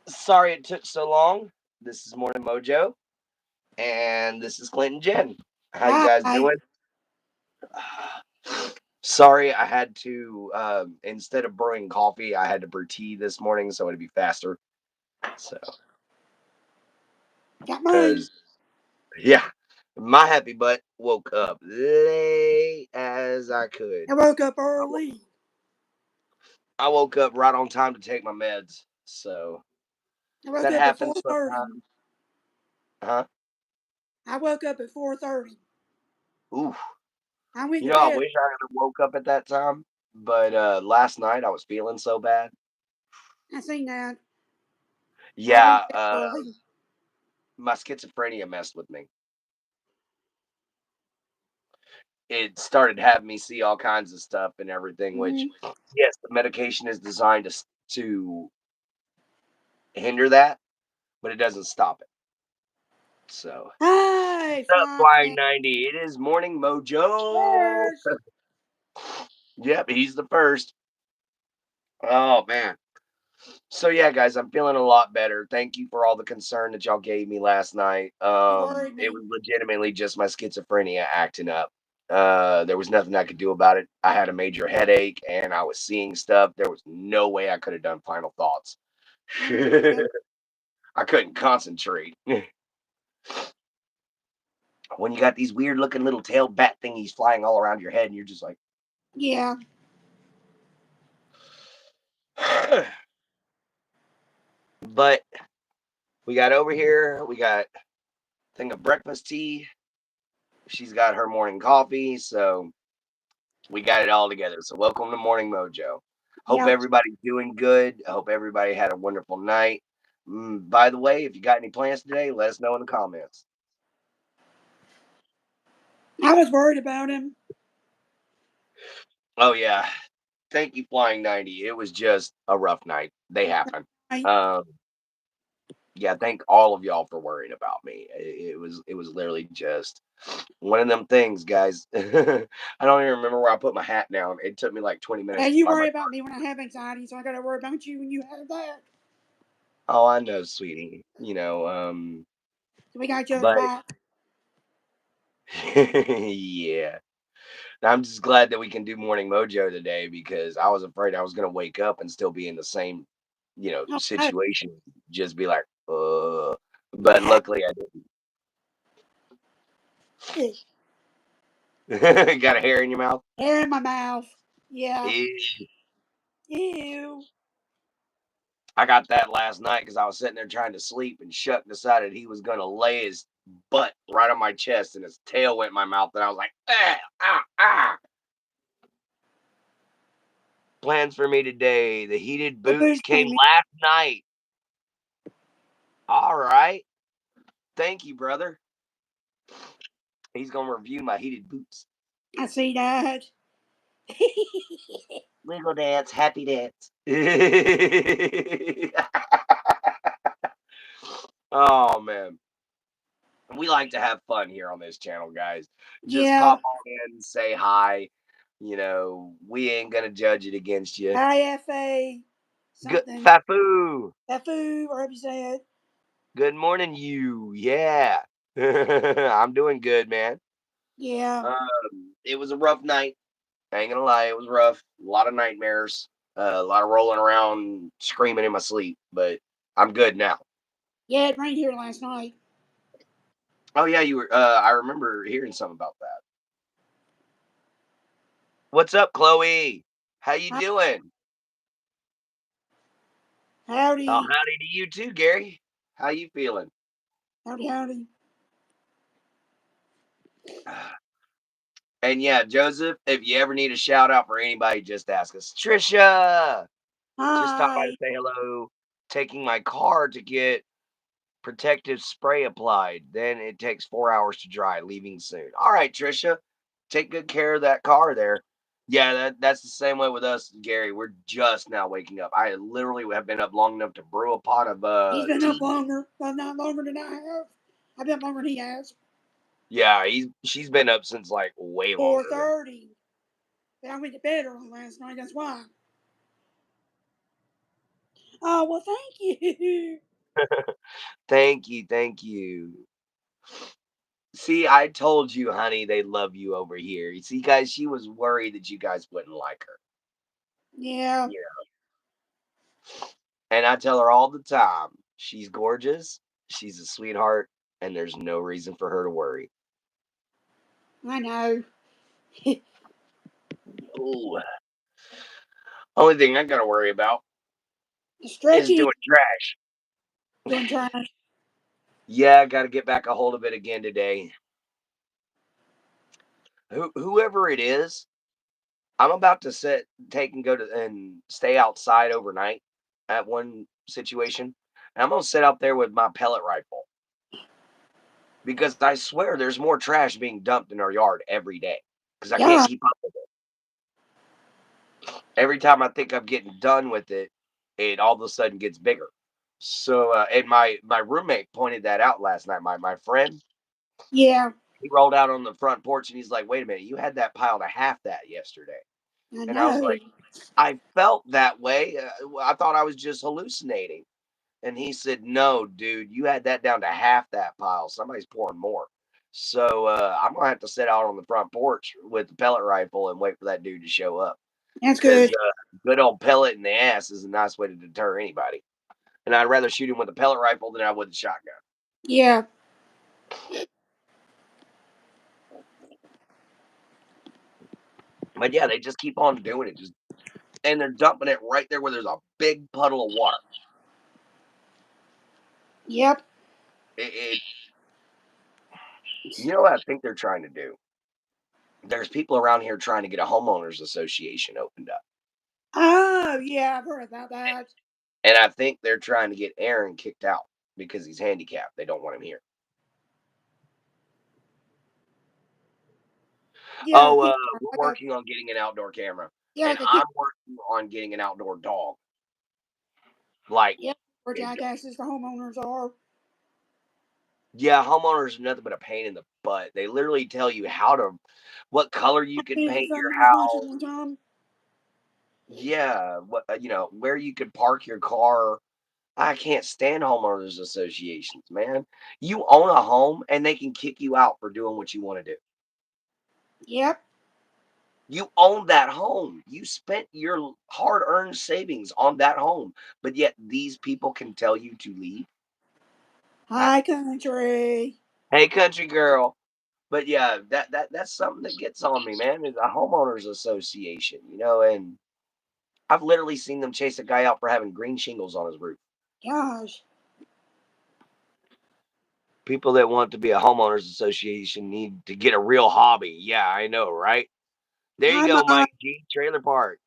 Sorry it took so long. This is Morning Mojo, and this is Clint and Jen. How you guys Hi. doing? Sorry, I had to instead of brewing coffee, I had to brew tea this morning, so it'd be faster. So, Got mine. because yeah, my happy butt woke up late as I could. I woke up I wo- early. I woke up right on time to take my meds, so I woke that up at happens 4:30. sometimes. Huh? I woke up at 4:30. Ooh. I went You to know, I bed. wish I had woke up at that time, but last night I was feeling so bad. I seen that. I went Yeah, to bed early. my schizophrenia messed with me. It started having me see all kinds of stuff and everything. Which, Mm-hmm. yes, the medication is designed to hinder that, but it doesn't stop it. So, Hi, up flying flying. 90. It is morning mojo. Cheers. Yep, he's the first. Oh man. So yeah, guys, I'm feeling a lot better. Thank you for all the concern that y'all gave me last night. You worried It me. was legitimately just my schizophrenia acting up. There was nothing I could do about it. I had a major headache and I was seeing stuff. There was no way I could have done final thoughts. Understood. I couldn't concentrate. When you got these weird looking little tail bat thingies flying all around your head and you're just like, Yeah. but we got over here. We got a thing of breakfast tea. She's got her morning coffee. So we got it all together. So welcome to Morning Mojo. Hope Yeah. everybody's doing good. I hope everybody had a wonderful night. By the way, if you got any plans today, let us know in the comments. I was worried about him. Oh yeah, thank you, Flying 90. It was just a rough night. They happen. I, Um, yeah, thank all of y'all for worrying about me. It was literally just one of them things, guys. I don't even remember where I put my hat down. It took me like 20 minutes and to you find my. worry about me when I have anxiety, so I got to worry about you when you have that. Oh, I know, sweetie. So we got each other's But back. yeah. I'm just glad that we can do Morning Mojo today because I was afraid I was gonna wake up and still be in the same, Oh, no. situation. Just be like, but luckily I Hey, didn't. Got a hair in your mouth? hair in my mouth. Yeah. Ew. Ew. I got that last night because I was sitting there trying to sleep and Shuck decided he was gonna lay his butt right on my chest and his tail went in my mouth and I was like, ah, ah, ah. Plans for me today. The heated The boots boots came came last night. All right. Thank you, brother. He's gonna review my heated boots. in. I see that. Wiggle dance, happy dance. Oh man. We like to have fun here on this channel, guys. Just Yeah. pop on in, say hi. We ain't gonna judge it against you. IFA Good something. Fafu. Fafu, or however you say it. Good morning, you. Yeah. I'm doing good, man. Yeah. It was a rough night. I ain't gonna lie, it was rough. A lot of nightmares, a lot of rolling around, screaming in my sleep. But I'm good now. Yeah, it rained here last night. Oh yeah, you were. I remember hearing something about that. What's up, Chloe? How you Hi- doing? Oh, Howdy. howdy to you too, Gary. How you feeling? Howdy, howdy. And yeah, Joseph, if you ever need a shout out for anybody, just ask us. Trisha, just stop by to Hi. say hello. Taking my car to get protective spray applied. Then it takes 4 hours to dry, leaving soon. All right, Trisha, take good care of that car there. Yeah, that's the same way with us, Gary. We're just now waking up. I literally have been up long enough to brew a pot of He's been up tea. longer, but not longer than I have. I've been longer than he has. Yeah, she's been up since like way longer than. 4:30. But I went to bed early last night. That's why. Oh, well, thank you. Thank you, thank you. See, I told you, honey, they love you over here. You see, guys, she was worried that you guys wouldn't like her. Yeah, Yeah. And I tell her all the time, she's gorgeous, she's a sweetheart, and there's no reason for her to worry. I know. Ooh. Only thing I gotta worry about The is stretchy doing trash. doing trash. Yeah, I gotta get back a hold of it again today. Whoever it is, I'm about to take and go to and stay outside overnight at one situation. And I'm gonna sit out there with my pellet rifle because I swear there's more trash being dumped in our yard every day because I can't Yeah, keep up with it. Every time I think I'm getting done with it, it all of a sudden gets bigger. So, and my roommate pointed that out last night. My friend, yeah, he rolled out on the front porch and he's like, "Wait a minute, you had that pile to half that yesterday." I And I was know. like, "I felt that way. I thought I was just hallucinating." And he said, "No, dude, you had that down to half that pile. Somebody's pouring more." So I'm gonna have to sit out on the front porch with the pellet rifle and wait for that dude to show up. That's Because good. good old pellet in the ass is a nice way to deter anybody. And I'd rather shoot him with a pellet rifle than I would a shotgun. Yeah, But yeah, they just keep on doing it, just and they're dumping it right there where there's a big puddle of water. yep. It you know what I think they're trying to do? There's people around here trying to get a homeowners association opened up. Oh, yeah, I've heard about that. And I think they're trying to get Aaron kicked out because he's handicapped. They don't want him here. Yeah, I Oh, think we're like a working on getting an outdoor camera, yeah, and like a kid. I'm working on getting an outdoor dog. Like, Yeah, where it, jackasses the homeowners are. yeah, homeowners are nothing but a pain in the butt. They literally tell you what color you can Being paint your something as much at house. one time. Yeah, what where you could park your car. I can't stand homeowners associations, man. You own a home and they can kick you out for doing what you want to do. Yep, You own that home. You spent your hard-earned savings on that home, but yet these people can tell you to leave. I, high country. hey, country girl. But yeah, that's something that gets on me, man. Is a homeowners association, and I've literally seen them chase a guy out for having green shingles on his roof. Gosh, People that want to be a homeowners association need to get a real hobby. Yeah, I know, right? There you I go, might. Mike G. Trailer Park.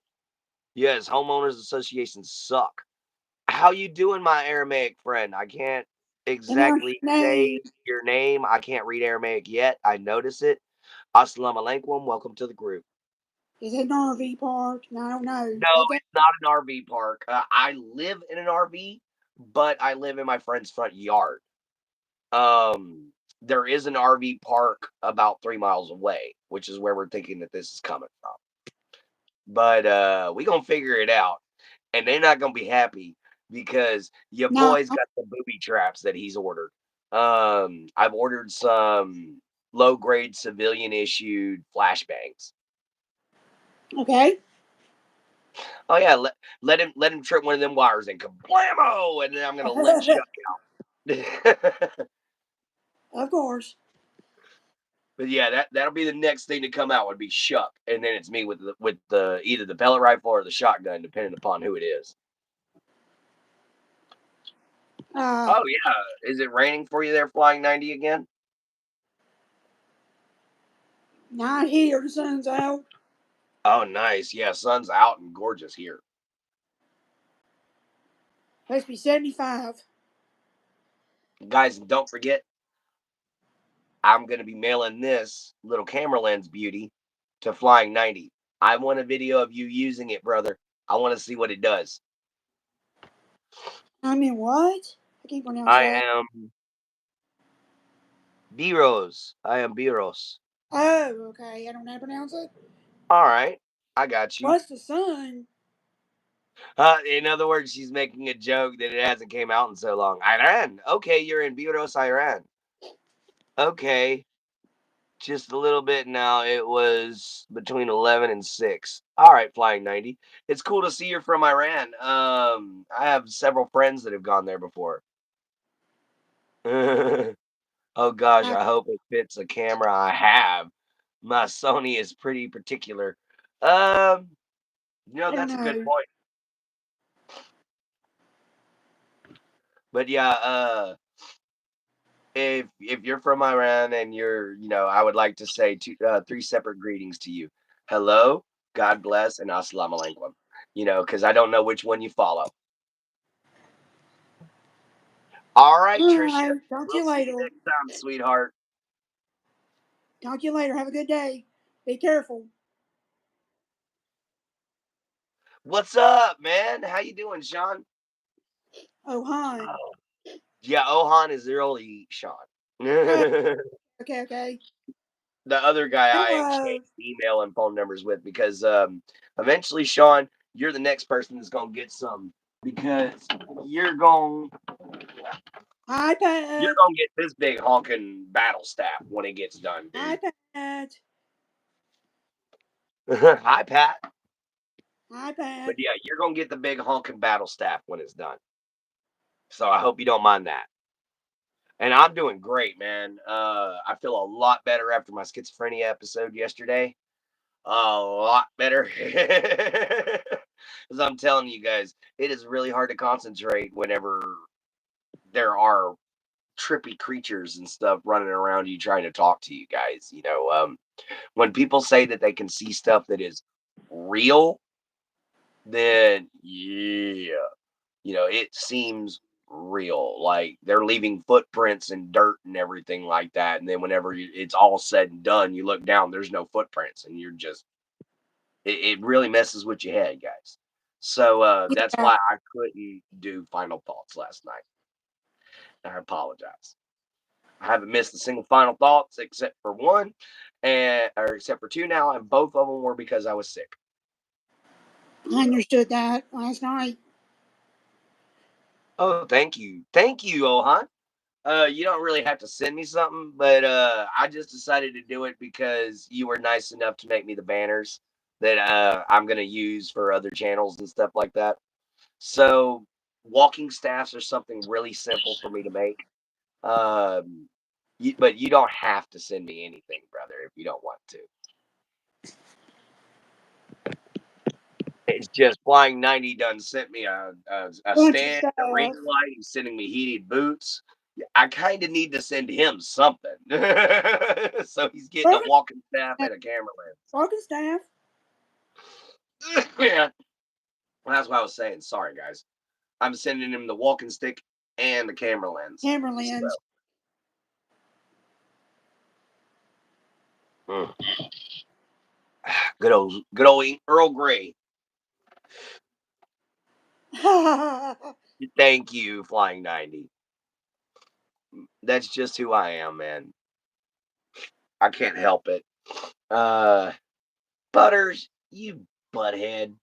Yes, homeowners associations suck. How you doing, my Aramaic friend? I can't And their exactly say name your name. I can't read Aramaic yet. I notice it. Assalamu alaikum. Welcome to the group. is it an RV park? No, I don't know. No, That does. it's not an RV park. I live in an RV, but I live in my friend's front yard. There is an RV park about 3 miles away, which is where we're thinking that this is coming from. But we gonna figure it out, and they're not gonna be happy because your No, boy's got the booby traps that he's ordered. I've ordered some low grade civilian issued flashbangs. okay, Oh yeah, let him trip one of them wires and kablamo, and then I'm gonna let Chuck out. of course. But yeah, that'll be the next thing to come out would be Shuck, and then it's me with the either the pellet rifle or the shotgun, depending upon who it is. Uh, Oh yeah, is it raining for you there, Flying 90 again? not here. The sun's out. Oh nice, yeah, sun's out and gorgeous here, Supposed to be 75. guys. And don't forget, I'm gonna be mailing this little camera lens beauty to Flying 90. I want a video of you using it, brother. I want to see what it does. I mean, what? I can't pronounce I that. am Biros. I am Biros. Oh, okay. I don't know how to pronounce it. All right, I got you. What's the sun? In other words, she's making a joke that it hasn't came out in so long. Iran. Okay, you're in Buenos Iran. Okay. Just a little bit now. It was between 11 and 6. All right, Flying 90. It's cool to see you're from Iran. I have several friends that have gone there before. Oh gosh, I, I hope it fits a camera I have. My Sony is pretty particular. Um, I don't that's a good know. point. But yeah, if you're from Iran and I would like to say three separate greetings to you. Hello, God bless, and assalamu alaikum. Because I don't know which one you follow. All right, All Trisha. right. Talk to We'll you see you later. next time, sweetheart. Talk to you later. Have a good day. Be careful. What's up, man? How you doing, Sean? Oh, hon. Oh, yeah, Ohan is really Sean. Oh, The okay, okay. other guy I Hello. exchanged email and phone numbers with because eventually, Sean, you're the next person that's gonna get some because you're going Hi, you're Pat. gonna get this big honking battle staff when it gets done, Hi, dude. Pat. Hi, Pat. Hi, But Pat. yeah, you're gonna get the big honking battle staff when it's done. So I hope you don't mind that. And I'm doing great, man. I feel a lot better after my schizophrenia episode yesterday. A lot better. Because I'm telling you guys, it is really hard to concentrate whenever there are trippy creatures and stuff running around you trying to talk to you guys. When people say that they can see stuff that is real, then yeah, it seems real. Like they're leaving footprints and dirt and everything like that. And then whenever it's all said and done, you look down, there's no footprints, and you're just it really messes with your head, guys. So that's Yeah, why I couldn't do final thoughts last night. I apologize. I haven't missed a single final thoughts except for one, and or except for two now, and both of them were because I was sick. I understood that last night. Oh, thank you, Ohan. You don't really have to send me something, but I just decided to do it because you were nice enough to make me the banners that I'm gonna use for other channels and stuff like that. So walking staffs are something really simple for me to make. Um, but you don't have to send me anything, brother, if you don't want to. It's just Flying 90 done sent me a Bunch of stand, a ring stuff. light. He's sending me heated boots. I kind of need to send him something. So he's getting a Broken walking staff staff. and a camera Broken staff. lens. Yeah, that's what I was saying. Sorry, guys. I'm sending him the walking stick and the camera lens. Camera So, lens. mm, good old Earl Grey. Thank you, Flying 90. That's just who I am, man. I can't help it. Uh, Butters, you butthead.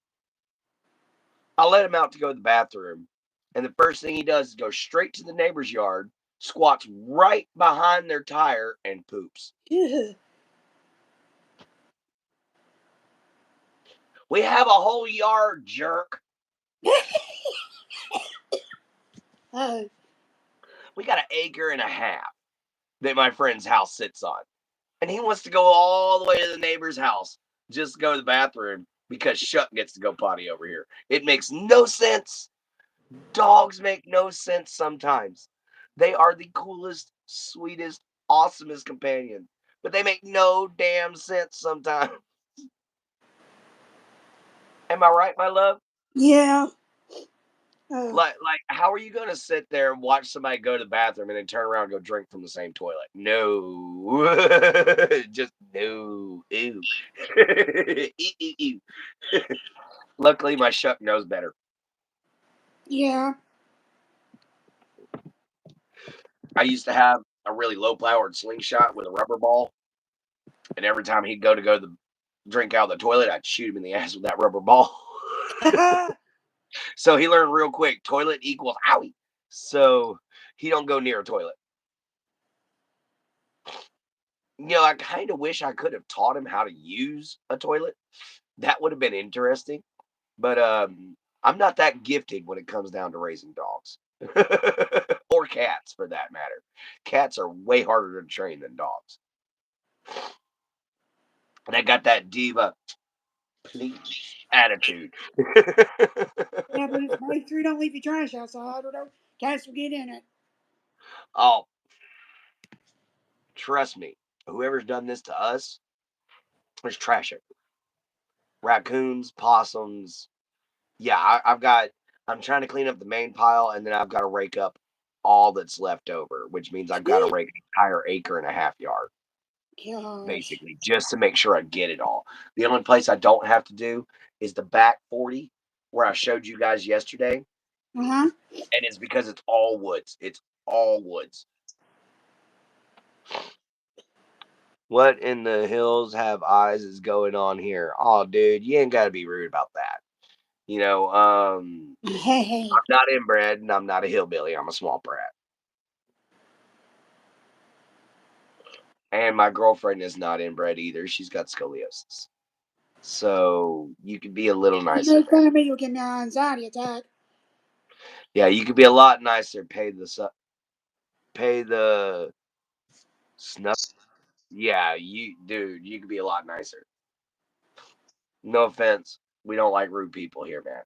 I let him out to go to the bathroom, and the first thing he does is go straight to the neighbor's yard, squats right behind their tire, and poops. We have a whole yard, jerk. Oh, We got an acre and a half that my friend's house sits on. And he wants to go all the way to the neighbor's house just to go to the bathroom because Shuck gets to go potty over here. It makes no sense. Dogs make no sense sometimes. They are the coolest, sweetest, awesomest companions, but they make no damn sense sometimes. Am I right, my love? yeah. Oh, Like, how are you gonna sit there and watch somebody go to the bathroom and then turn around and go drink from the same toilet? No, just no. Ew. Ew, ew, ew. Luckily, my Shuck knows better. yeah. I used to have a really low-powered slingshot with a rubber ball, and every time he'd go to drink out of the toilet, I'd shoot him in the ass with that rubber ball. So he learned real quick, toilet equals owie. So he don't go near a toilet. I kind of wish I could have taught him how to use a toilet. That would have been interesting. But I'm not that gifted when it comes down to raising dogs. Or cats for that matter. Cats are way harder to train than dogs. And I got that diva please attitude. Yeah, but it's make sure you don't leave your trash outside or don't cats will get in it. Oh, trust me. Whoever's done this to us, there's trash everywhere. Raccoons, possums. Yeah, I'm trying to clean up the main pile and then I've got to rake up all that's left over, which means I've got to rake an entire acre and a half yard, Gosh. basically, just to make sure I get it all. The only place I don't have to do is the back 40 where I showed you guys yesterday. Uh huh. And it's because it's all woods. It's all woods. What in the hills have eyes is going on here? Oh, dude, you ain't got to be rude about that. Hey, hey. I'm not inbred and I'm not a hillbilly. I'm a small brat. And my girlfriend is not inbred either. She's got scoliosis. So you could be a little You nicer, make man. fun of me, you'll give me an anxiety attack. Yeah, you could be a lot nicer. Pay the snuff. Yeah, dude, you could be a lot nicer. No offense. We don't like rude people here, man.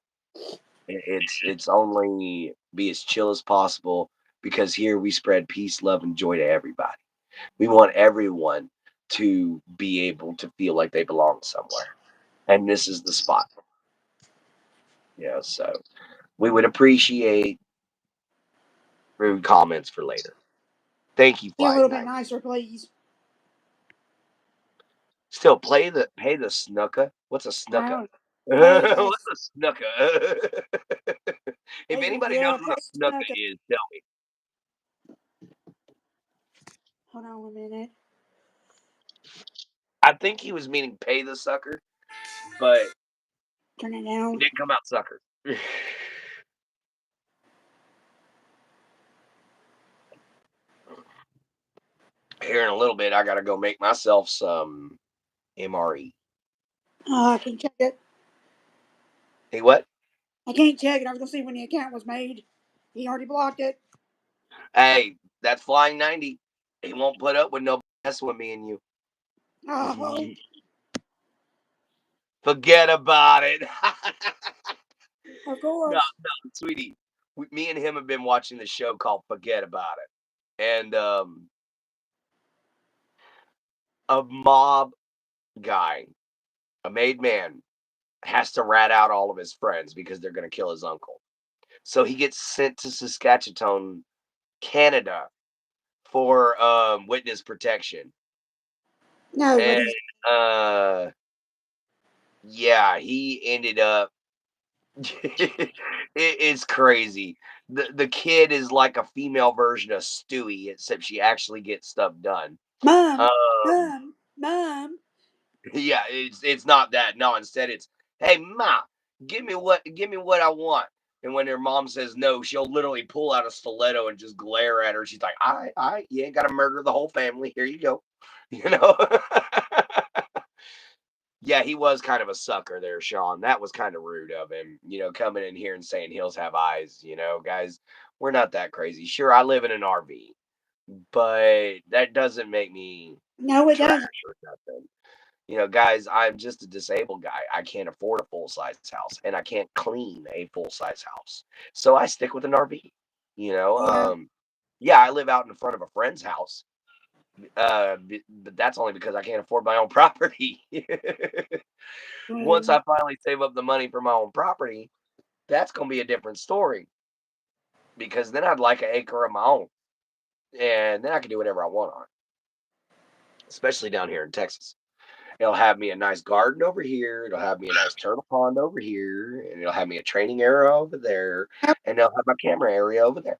It's only be as chill as possible because here we spread peace, love, and joy to everybody. We want everyone to be able to feel like they belong somewhere, and this is the spot. So we would appreciate rude comments for later. Thank you, Be a Flag little bit Night. nicer, please. Still pay the snooker. What's a snooker? I pay What's the a snooker? If anybody knows yeah, what pay a the snooker snuck. is, tell me. Hold on a minute. I think he was meaning pay the sucker, but Turn it it down. didn't come out sucker. Here in a little bit, I gotta go make myself some MRE. I can check it. Hey, what? I can't check it. I was gonna see when the account was made. He already blocked it. Hey, that's Flying 90. He won't put up with no mess with me and you. Oh, Forget about it. of No, course. no, sweetie. Me and him have been watching the show called Forget About It. And a mob guy, a made man, has to rat out all of his friends because they're going to kill his uncle. So he gets sent to Saskatchewan, Canada for witness protection. No, but And he's uh yeah, he ended up it's crazy. The kid is like a female version of Stewie, except she actually gets stuff done. mom, Um mom, mom. yeah, it's not that. No, instead it's, hey ma, give me what I want. And when her mom says no, she'll literally pull out a stiletto and just glare at her. She's like, all right, you ain't gotta murder the whole family. Here you go. You know? Yeah, he was kind of a sucker there, Sean. That was kind of rude of him, coming in here and saying hills have eyes. Guys, we're not that crazy. Sure, I live in an RV, but that doesn't make me No, it trash doesn't. or nothing. Guys, I'm just a disabled guy. I can't afford a full size house and I can't clean a full size house. So I stick with an RV. You know, Yeah, um, yeah, I live out in front of a friend's house. But that's only because I can't afford my own property. Once true. I finally save up the money for my own property, that's going to be a different story because then I'd like an acre of my own and then I can do whatever I want on it, especially down here in Texas. It'll have me a nice garden over here. It'll have me a nice turtle pond over here, and it'll have me a training area over there, and it'll have my camera area over there.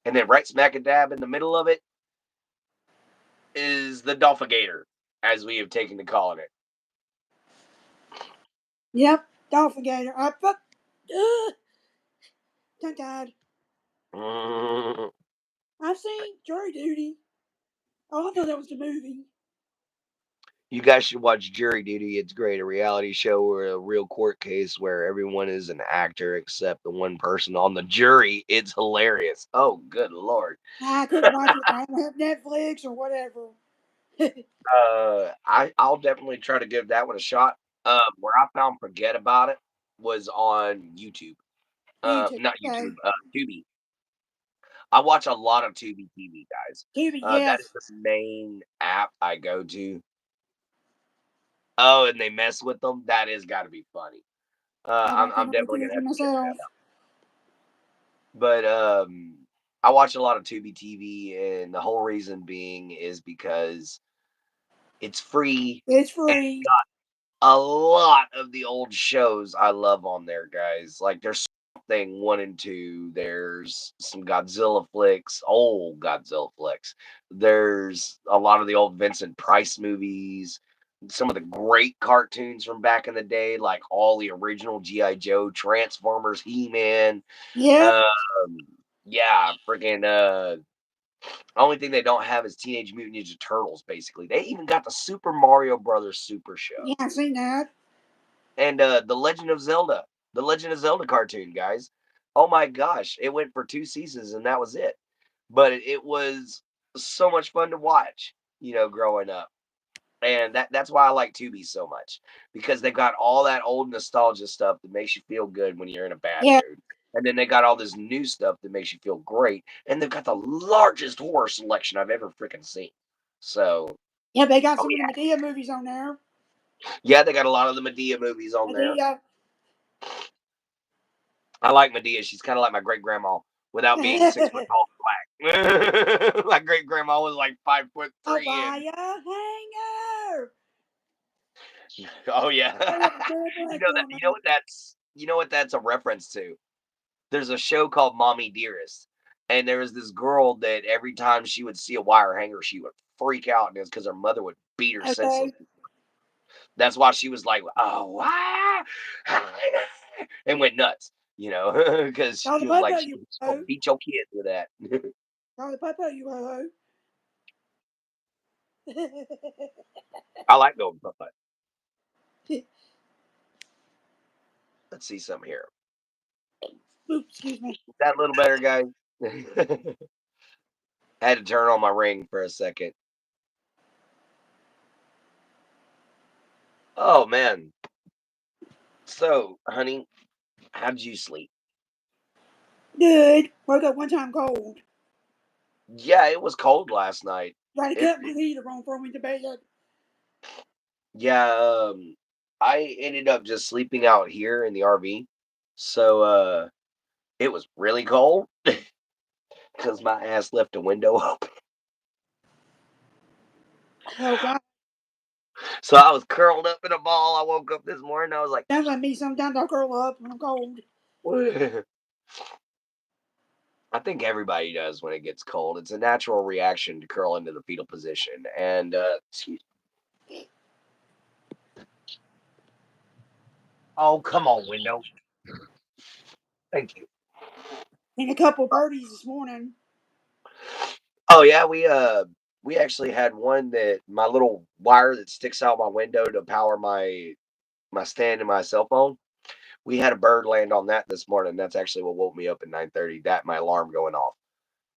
And then right smack a dab in the middle of it is the Dolphigator, as we have taken to calling it. Yep. Dolphin gator. I fuck. Tongue tied. Mm. I've seen Jury Duty. Oh, I thought that was the movie. You guys should watch Jury Duty. It's great. A reality show or a real court case where everyone is an actor except the one person on the jury. It's hilarious. Oh, good lord. I couldn't watch it. I don't have Netflix or whatever. I'll definitely try to give that one a shot. Where I found Forget About It was on YouTube. YouTube. Not YouTube. Okay. Tubi. I watch a lot of Tubi TV, guys. TV, That is yes. the main app I go to. Oh, and they mess with them. That is got to be funny. I I'm got I'm to definitely do it gonna for have to check myself. that out. But I watch a lot of Tubi TV, and the whole reason being is because it's free It's and free. a lot of the old shows I love on there, guys. Like there's Thing 1 and 2. There's some Godzilla flicks, old Godzilla flicks. There's a lot of the old Vincent Price movies. Some of the great cartoons from back in the day, like all the original G.I. Joe, Transformers, He-Man. Yep. Um, yeah, freaking only thing they don't have is Teenage Mutant Ninja Turtles, basically. They even got the Super Mario Brothers Super Show. Yeah, I've seen that. And the Legend of Zelda cartoon, guys. Oh my gosh, it went for 2 seasons and that was it. But it was so much fun to watch, growing up. And that's why I like Tubi so much because they've got all that old nostalgia stuff that makes you feel good when you're in a bad Yeah. mood. And then they got all this new stuff that makes you feel great. And they've got the largest horror selection I've ever freaking seen. So, Yeah, they got oh some of the Medea movies on there. yeah, they got a lot of the Medea movies on there. Medea. I like Medea. She's kind of like my great grandma without being 6 foot tall and black. My great grandma was like 5'3" I'll buy and a hanger. oh yeah. I have a bad black You woman. know what that's a reference to. There's a show called Mommy Dearest, and there was this girl that every time she would see a wire hanger, she would freak out, and it's because her mother would beat her senseless. Okay. That's why she was like, "Oh, why?" and went nuts, because Call the she was like, popo, "She's you gonna ho. beat your kids with that." Call the popo, you ho ho. I like Golden Putt. Let's see some here. Oops, excuse me. Is that a little better, guys? Had to turn on my ring for a second. Oh man. So, honey, how did you sleep? Good. Woke up one time cold. Yeah, it was cold last night. Tried to It, cut my heater on for me to bed. yeah, I ended up just sleeping out here in the RV. So, it was really cold because my ass left the window open. Oh God. So I was curled up in a ball. I woke up this morning. I was like, Sounds like me sometimes I'll curl up when I'm cold. I think everybody does when it gets cold. It's a natural reaction to curl into the fetal position. And oh, come on, window. Thank you. And a couple birdies this morning. Oh yeah, we actually had one that my little wire that sticks out my window to power my stand and my cell phone. We had a bird land on that this morning. That's actually what woke me up at 9:30. That my alarm going off.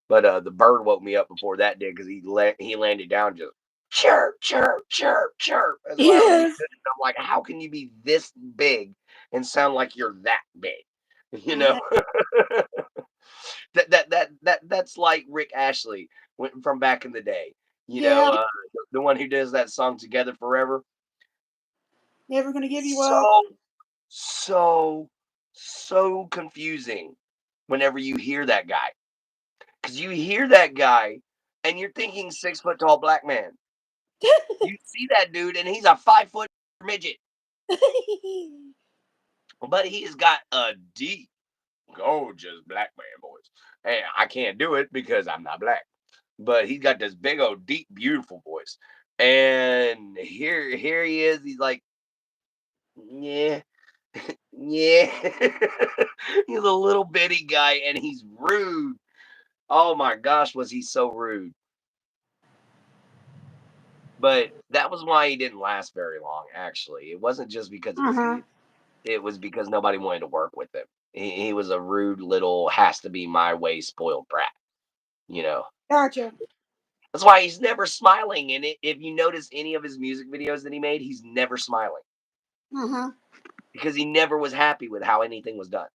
But the bird woke me up before that did because he landed down just chirp chirp chirp chirp as loud as he Yes. could. And I'm like, how can you be this big and sound like you're that big? You know, Uh, that's like Rick Ashley from back in the day. yeah. The one who does that song "Together Forever." Never gonna give you up. So so so confusing whenever you hear that guy. Because you hear that guy and you're thinking 6 foot tall black man. You see that dude and he's a 5 foot midget, but he's got a deep, gorgeous black man voice. And I can't do it because I'm not black, but he's got this big old deep, beautiful voice. And here he is. He's like, yeah. Yeah. He's a little bitty guy and he's rude. Oh my gosh, was he so rude. But that was why he didn't last very long, actually. It wasn't just because he Uh was huh. mean. It was because nobody wanted to work with him. He was a rude little has to be my way spoiled brat, you know. Gotcha. That's why he's never smiling. And if you notice any of his music videos that he made, he's never smiling Uh huh. because he never was happy with how anything was done.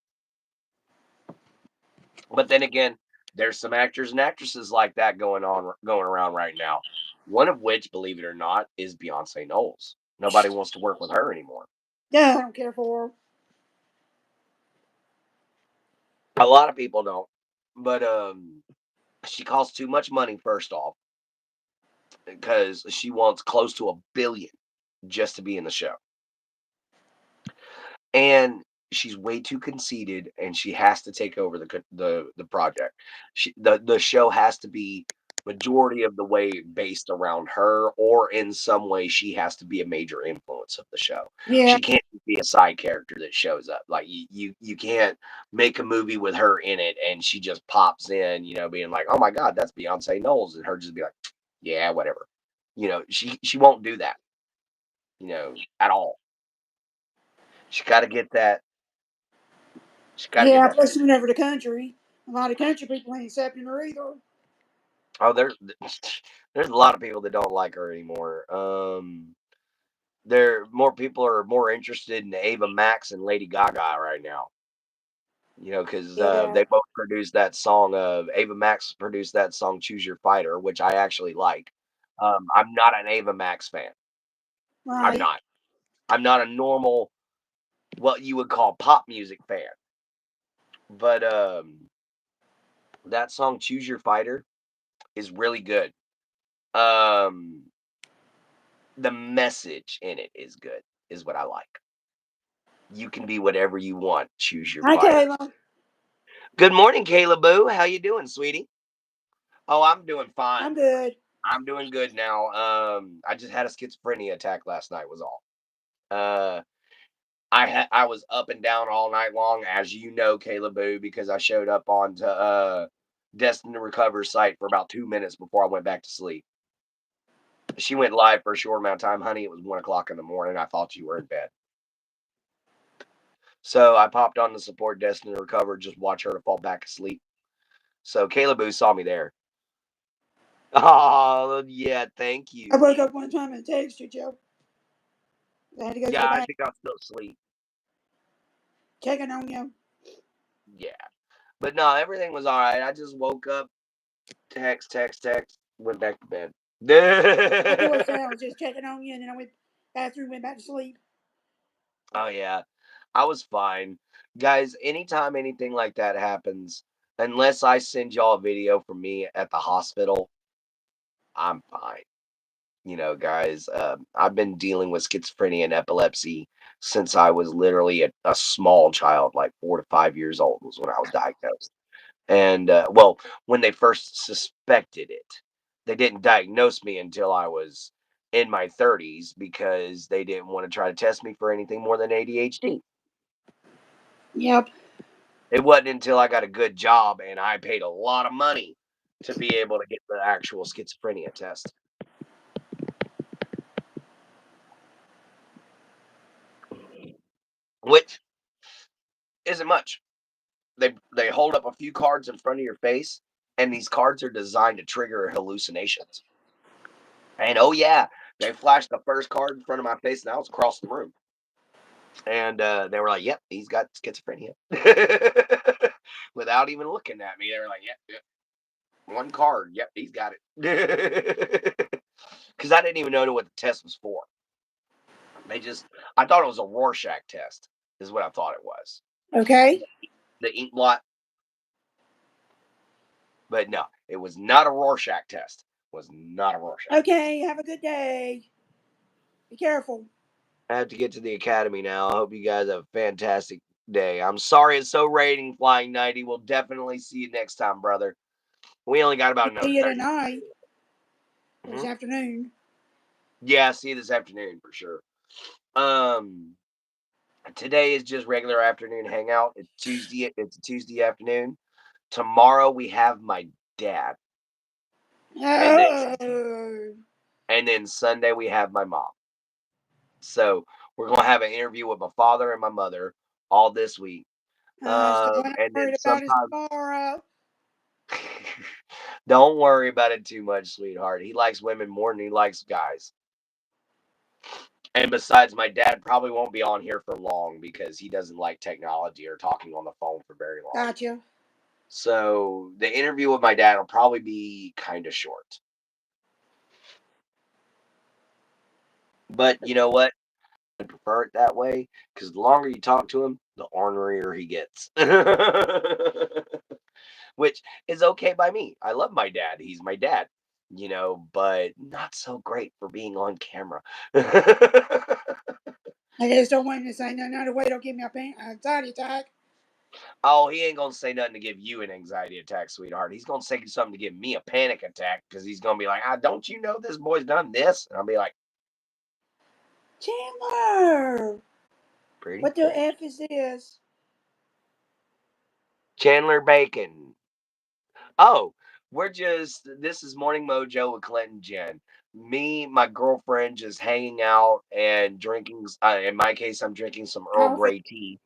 But then again, there's some actors and actresses like that going around right now. One of which, believe it or not, is Beyonce Knowles. Nobody wants to work with her anymore. Yeah, I don't care for her. A lot of people don't. But she costs too much money first off because she wants close to $1 billion just to be in the show. And she's way too conceited and she has to take over the project. The show has to be majority of the way based around her, or in some way she has to be a major influence of the show. Yeah. She can't be a side character that shows up. Like you can't make a movie with her in it and she just pops in, being like, "Oh my god, that's Beyonce Knowles," and her just be like, "Yeah, whatever." She won't do that, at all. She got to get that She's got to get Yeah, that. plus she went over to country. A lot of country people ain't accepting her either. Oh, there's a lot of people that don't like her anymore. There more people are more interested in Ava Max and Lady Gaga right now. Because Yeah. they both produced that song. Ava Max produced that song "Choose Your Fighter," which I actually like. I'm not an Ava Max fan. I'm Right. not. I'm not a normal, what you would call pop music fan. But that song "Choose Your Fighter" is really good. Um, the message in it is good, is what I like. You can be whatever you want. Choose your Hi, fighter. Kayla. Good morning, Kayla Boo. How you doing, sweetie? Oh, I'm doing I'm fine. good. I'm doing good now. I just had a schizophrenia attack last night. Was all. Uh, I was up and down all night long, as you know, Kayla Boo, because I showed up onto Destin to Recover site for about 2 minutes before I went back to sleep. She went live for a short amount of time, honey. It was 1 o'clock in the morning. I thought you were in bed. So I popped on the support desk and recover, just watch her to fall back asleep. So Caleb Boo saw me there. Oh yeah, thank I you. woke up one time and texted you. I had to go to Yeah, the I back, think I'm still asleep. checking on you. Yeah, but no, everything was all right. I just woke up, text, went back to bed. I know what I was just checking on you, and then I went bathroom, went back to sleep. Oh yeah, I was fine, guys. Anytime anything like that happens, unless I send y'all a video from me at the hospital, I'm fine. Guys, I've been dealing with schizophrenia and epilepsy since I was literally a small child, like 4 to 5 years old was when I was diagnosed. And well, when they first suspected it, they didn't diagnose me until I was in my 30s because they didn't want to try to test me for anything more than ADHD. Yep. It wasn't until I got a good job and I paid a lot of money to be able to get the actual schizophrenia test, which isn't much. They hold up a few cards in front of your face, and these cards are designed to trigger hallucinations. And oh yeah, they flashed the first card in front of my face, and I was across the room. And they were like, "Yep, he's got schizophrenia," without even looking at me. They were like, "Yep, yep, one card. Yep, he's got it." Because I didn't even know what the test was for. I thought it was a Rorschach test, is what I thought it was. Okay. The ink blot. But no, it was not a Rorschach test. It was not a Rorschach test. Okay. Have a good day. Be careful. I have to get to the academy now. I hope you guys have a fantastic day. I'm sorry it's so rating, Flying 90. We'll definitely see you next time, brother. We only got about another See you 30 tonight or this minutes. afternoon. Yeah, see you this afternoon for sure. Um, Today is just regular afternoon hangout. It's Tuesday. It's a Tuesday afternoon. Tomorrow we have my dad, and then Oh, Sunday we have my mom. So we're gonna have an interview with my father and my mother all this week. so what I'm And then worried about is sometime. tomorrow. Don't worry about it too much, sweetheart. He likes women more than he likes guys. And besides, my dad probably won't be on here for long because he doesn't like technology or talking on the phone for very long. Gotcha. So the interview with my dad will probably be kind of short. But you know what? I prefer it that way because the longer you talk to him, the ornerier he gets. Which is okay by me. I love my dad. He's my dad, but not so great for being on camera. I just don't want him to say no, no, wait, don't give me a anxiety attack. Oh, he ain't gonna say nothing to give you an anxiety attack, sweetheart. He's gonna say something to give me a panic attack because he's gonna be like, don't you know this boy's done this? And I'll be like, Chandler, pretty what the good. F is this? Chandler Bacon. Oh, this is Morning Mojo with Clint and Jen. Me, my girlfriend, just hanging out and drinking. In my case, I'm drinking some Earl Coffee. Grey tea.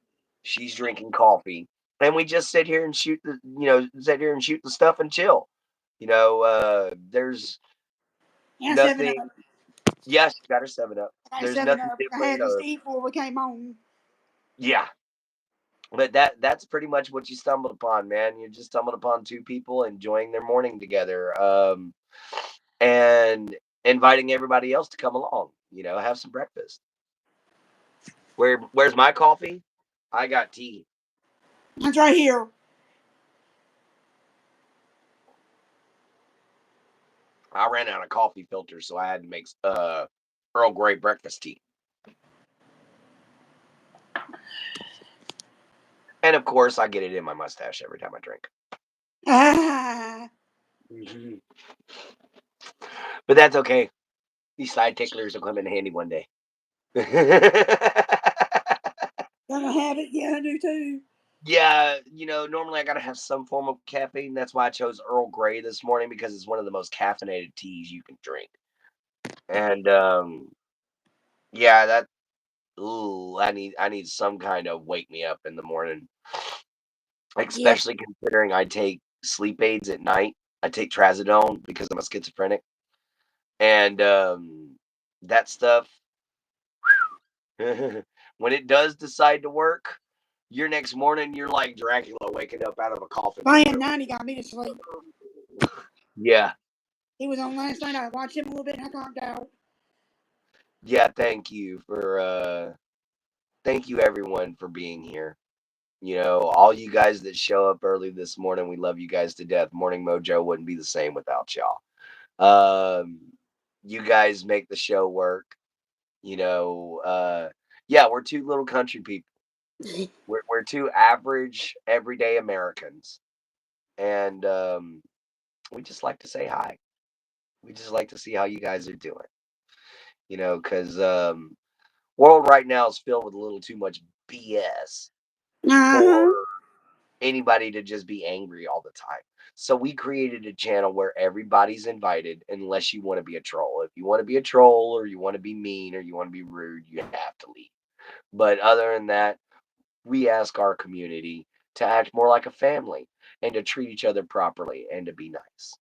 She's drinking coffee, and we just sit here and sit here and shoot the stuff and chill. There's Yeah, 7 Up. nothing. Yes, got her 7 Up. I got There's 7 nothing Up. I different. had this to eat before we came home. Yeah, but that's pretty much what you stumbled upon, man. You just stumbled upon two people enjoying their morning together, and inviting everybody else to come along. Have some breakfast. Where's my coffee? I got tea. That's right here. I ran out of coffee filters, so I had to make Earl Grey breakfast tea. And of course, I get it in my mustache every time I drink. Ah, Mhm. But that's okay. These side ticklers will come in handy one day. gonna have it. Yeah, I do too. Yeah, normally I gotta have some form of caffeine. That's why I chose Earl Grey this morning because it's one of the most caffeinated teas you can drink. And yeah, I need some kind of wake me up in the morning. Yeah, Especially considering I take sleep aids at night. I take trazodone because I'm a schizophrenic. And that stuff when it does decide to work, your next morning you're like Dracula waking up out of a coffin from Buying there. 90 got me to sleep. Yeah. He was on last night. I watched him a little bit and I conked out. Yeah, thank you everyone for being here. All you guys that show up early this morning, we love you guys to death. Morning Mojo wouldn't be the same without y'all. Um, you guys make the show work. You know, uh, yeah, we're two little country people. We're two average, everyday Americans, and we just like to say hi. We just like to see how you guys are doing. Because world right now is filled with a little too much BS for Uh-huh. anybody to just be angry all the time. So we created a channel where everybody's invited unless you want to be a troll. If you want to be a troll or you want to be mean or you want to be rude, you have to leave. But other than that, we ask our community to act more like a family and to treat each other properly and to be nice.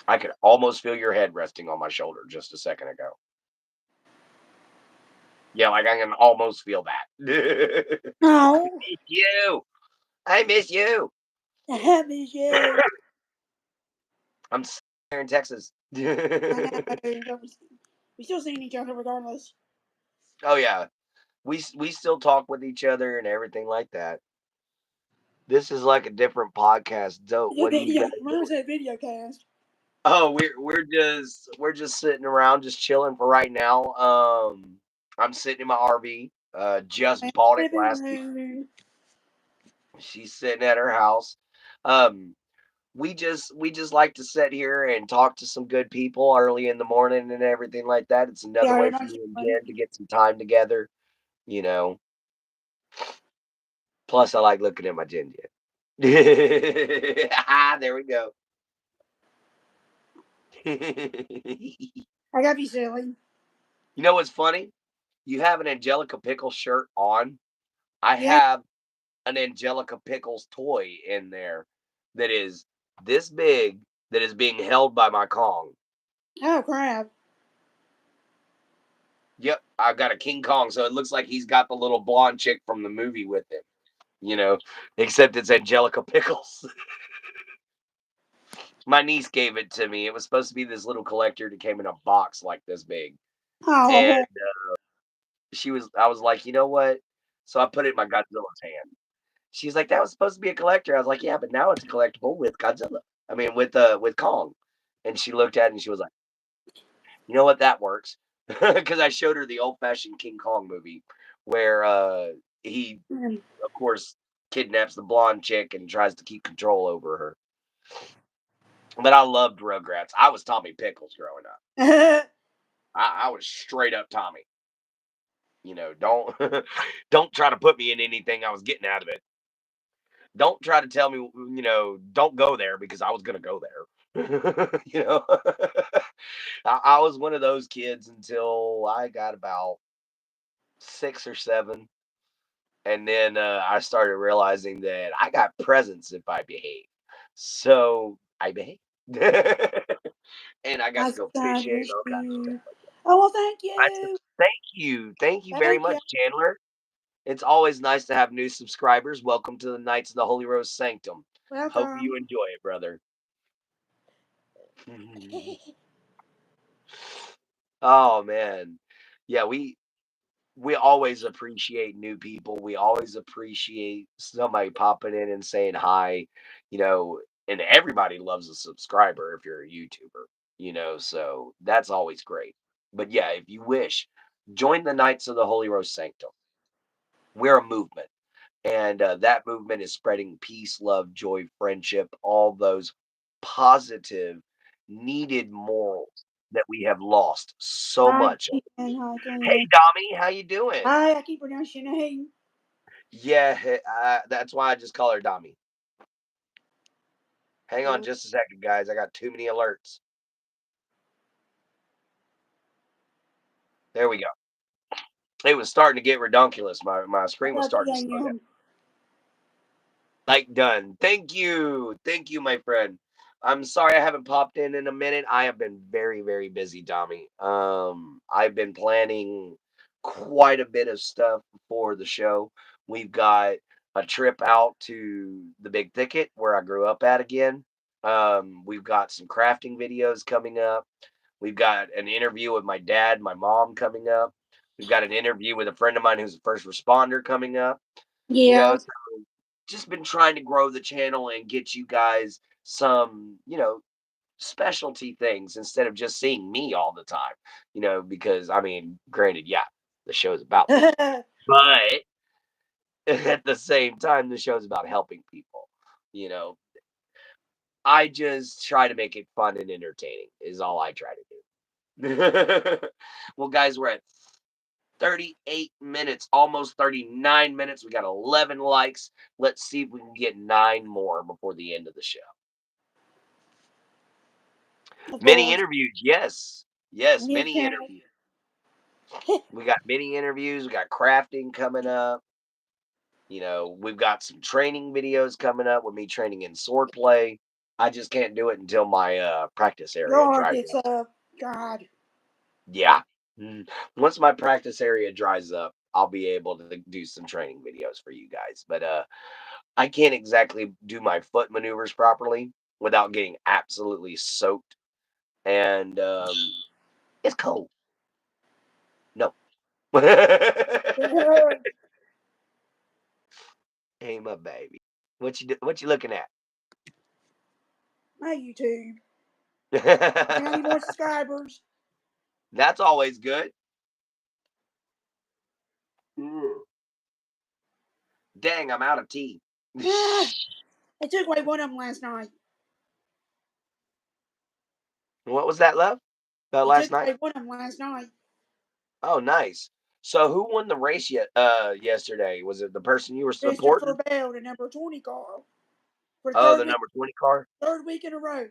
I could almost feel your head resting on my shoulder just a second ago. Yeah, like I can almost feel that. No, You. I miss you. I have is you. I'm here in Texas. I know, but we still seeing each other regardless. Oh yeah, we still talk with each other and everything like that. This is like a different podcast. Dope. The What are you video, guys remember doing? that video cast? Oh, we're just sitting around, just chilling for right now. I'm sitting in my RV. Just And bought it living last week. room. She's sitting at her house. Um, we just like to sit here and talk to some good people early in the morning and everything like that. It's another Yeah, way for everybody's me and fun. Jen to get some time together. you know. Plus, I like looking at my Jen Jen. There we go. You I gotta be silly. know what's funny? You have an Angelica Pickles shirt on. I Yeah. have an Angelica Pickles toy in there that is this big that is being held by my Kong. Oh crap. Yep, I've got a King Kong, so it looks like he's got the little blonde chick from the movie with him, you know, except it's Angelica Pickles. My niece gave it to me. It was supposed to be this little collector that came in a box like this big. And Oh. I was like, you know what? So I put it in my Godzilla's hand. She's like, that was supposed to be a collector. I was like, yeah, but now it's collectible with Godzilla. I mean, with Kong. And she looked at it and she was like, you know what? That works. Because I showed her the old fashioned King Kong movie where he, Mm. of course, kidnaps the blonde chick and tries to keep control over her. But I loved Rugrats. I was Tommy Pickles growing up. I was straight up Tommy. You know, don't don't try to put me in anything I was getting out of it. Don't try to tell me, don't go there because I was gonna go there. I was one of those kids until I got about 6 or 7, and then I started realizing that I got presents if I behave. So I behaved, and I got I to go fishing, stylish all kinds of stuff you. like that. Oh well, thank I said, you. thank you very Thank much, you. Chandler. It's always nice to have new subscribers. Welcome to the Knights of the Holy Rose Sanctum. Hope you Welcome. enjoy it, brother. Oh man. Yeah, we always appreciate new people. We always appreciate somebody popping in and saying hi, you know, and everybody loves a subscriber if you're a YouTuber, so that's always great. But yeah, if you wish, join the Knights of the Holy Rose Sanctum. We're a movement. And that movement is spreading peace, love, joy, friendship, all those positive, needed morals that we have lost so Hi, much of. Glenn. Hi, Hey, Glenn. Dommy, how you doing? Hi, I keep pronouncing your name. Yeah, that's why I just call her Dommy. Hang on just a second, guys. I got too many alerts. There we go. It was starting to get redonkulous. My I screen was got starting to slow down. you. Like done. Thank you. Thank you, my friend. I'm sorry I haven't popped in a minute. I have been very, very busy, Tommy. I've been planning quite a bit of stuff for the show. We've got a trip out to the Big Thicket where I grew up at again. We've got some crafting videos coming up. We've got an interview with my dad, my mom coming up. We've got an interview with a friend of mine who's a first responder coming up. You know, Yeah. just been trying to grow the channel and get you guys some, specialty things instead of just seeing me all the time, because I mean, granted, yeah, the show's about me, but at the same time, the show's about helping people. You know, I just try to make it fun and entertaining, is all I try to do. Well, guys, we're at 38 minutes, almost 39 minutes. We got 11 likes. Let's see if we can get 9 more before the end of the show. Of Many course. interviews, yes. Yes, New many channel. interviews. We got many interviews. We got crafting coming up. We've got some training videos coming up with me training in swordplay. I just can't do it until my practice area Lord dries gets up. up. God. Yeah. Once my practice area dries up, I'll be able to do some training videos for you guys. But I can't exactly do my foot maneuvers properly without getting absolutely soaked. And it's cold. No. Hey, my baby. What you looking My YouTube. I need more at? subscribers. That's always good. Mm. Dang, I'm out of tea. Ah, I took away one of them last night. What was that, love? About They last took night? away one of them last night. Oh, nice. So who won the race yesterday? Was it the person you were Christopher supporting? Bell, the number 20 car, for Oh, the number 20 car. third week in a row.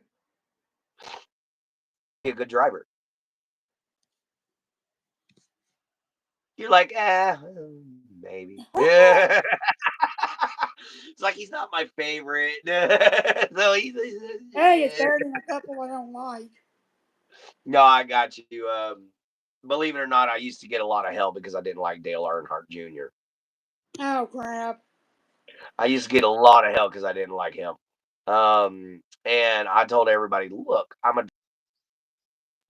Be a good driver. You're like, maybe. Yeah. It's like he's not my favorite. So Hey, it's yeah. better than a couple I don't like. No, I got you. Believe it or not, I used to get a lot of hell because I didn't like Dale Earnhardt Jr. Oh, crap. I used to get a lot of hell because I didn't like him. And I told everybody, look,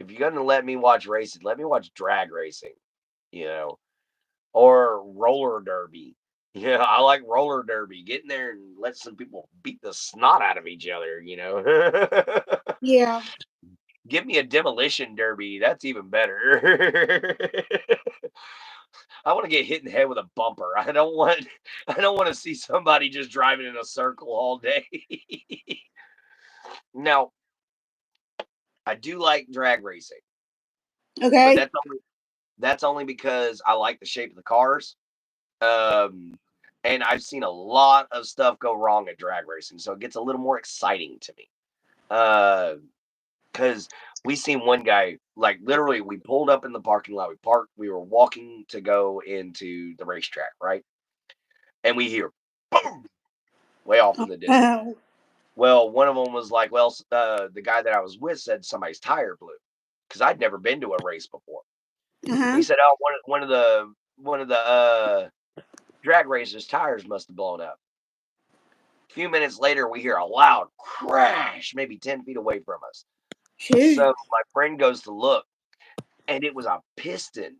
if you're gonna let me watch racing, let me watch drag racing, you know, or roller derby. Yeah, I like roller derby. Get in there and let some people beat the snot out of each other, you know. Yeah. Give me a demolition derby. That's even better. I want to get hit in the head with a bumper. I don't want to see somebody just driving in a circle all day. Now, I do like drag racing, but Okay. that's only because I like the shape of the cars. Um and I've seen a lot of stuff go wrong at drag racing, so it gets a little more exciting to me. Because we seen one guy, like literally, we pulled up in the parking lot. We parked. We were walking to go into the racetrack, right? And we hear boom way off in the distance. Oh. Well, one of them was like, "Well, the guy that I was with said somebody's tire blew," because I'd never been to a race before. He Uh-huh. said, "Oh, one of the drag racers' tires must have blown up." A few minutes later, we hear a loud crash, maybe 10 feet away from us. Shoot. So my friend goes to look, and it was a piston.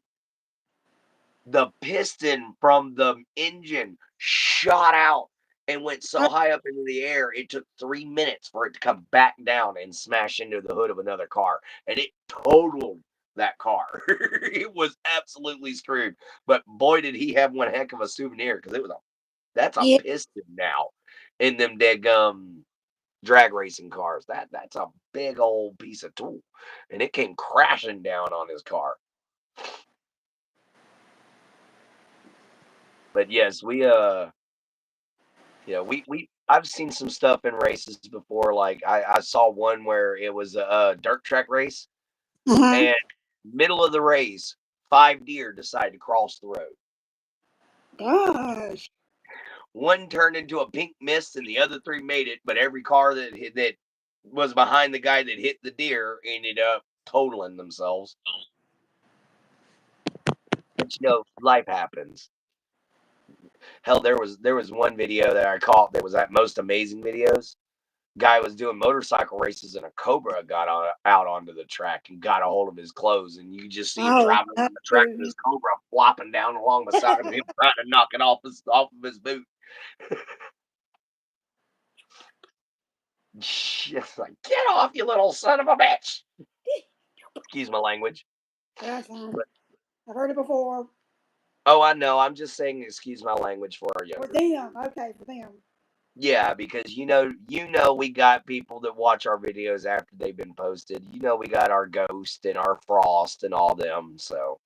The piston from the engine shot out and went Oh, so high up into the air, it took 3 minutes for it to come back down and smash into the hood of another car. And it totaled that car. It was absolutely screwed. But boy, did he have one heck of a souvenir because that's a yeah. piston now in them dead drag racing cars. That's a big old piece of tool, and it came crashing down on his car. But yes, we I've seen some stuff in races before. Like I saw one where it was a dirt track race, Uh-huh. and middle of the race, 5 deer decided to cross the road. Gosh. One turned into a pink mist, and the other three made it. But every car that was behind the guy that hit the deer ended up totaling themselves. But life happens. Hell, there was one video that I caught that was at Most Amazing Videos. Guy was doing motorcycle races, and a cobra got out onto the track and got a hold of his clothes, and you could just see him Oh, driving on the track with his cobra flopping down along beside of him, trying to knock it off of his boot. Just like, get off, you little son of a bitch! Excuse my language. that's fine. But I've heard it before. oh, I know. I'm just saying, excuse my language for our For younger them. viewers. Okay, for them. Yeah, because we got people that watch our videos after they've been posted. We got our Ghost and our Frost and all them. So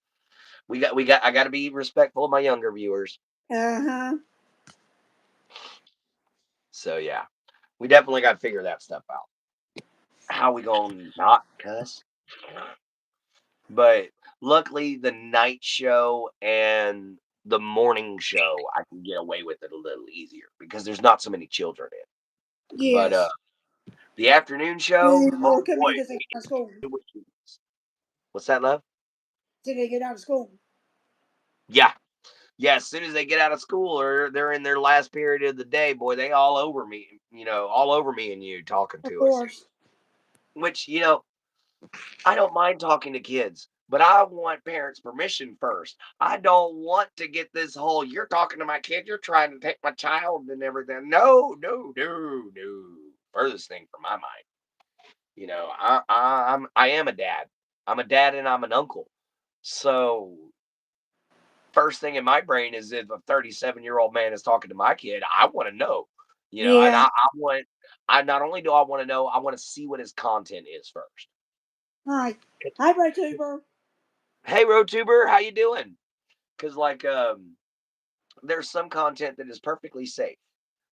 I got to be respectful of my younger viewers. Uh-huh. So yeah, we definitely got to figure that stuff out. How we gonna not cuss? But luckily, the night show and the morning show, I can get away with it a little easier because there's not so many children in. But Yes. the afternoon show, Two more oh coming boy, because they get out of school. what's that, love? Did they get out of school? Yeah, yeah. As soon as they get out of school or they're in their last period of the day, boy, they all over me. All over me and you talking Of to us. course. Which I don't mind talking to kids, but I want parents' permission first. I don't want to get this whole "you're talking to my kid, you're trying to take my child" and everything. No, no, no, no. Furthest thing from my mind. I am a dad. I'm a dad and I'm an uncle. So first thing in my brain is if a 37-year-old man is talking to my kid, I want to know. And Yeah. I not only do I want to know, I want to see what his content is first. All right. Hi, Ray Tuber. Hey, RoTuber, how you doing? Because there's some content that is perfectly safe.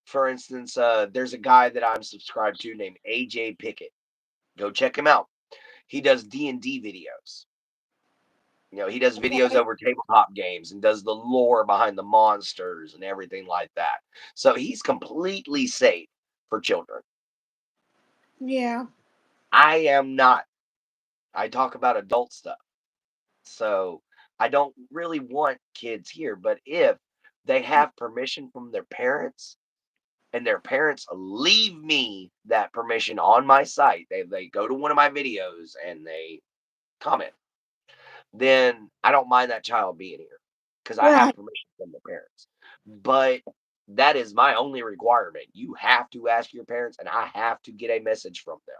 For instance, there's a guy that I'm subscribed to named AJ Pickett. Go check him out. He does D&D videos. He does videos Okay. over tabletop games and does the lore behind the monsters and everything like that. So he's completely safe for children. Yeah. I am not. I talk about adult stuff. So I don't really want kids here, but if they have permission from their parents and their parents leave me that permission on my site, they go to one of my videos and they comment, then I don't mind that child being here because I have Right. permission from the parents. But that is my only requirement. You have to ask your parents, and I have to get a message from them.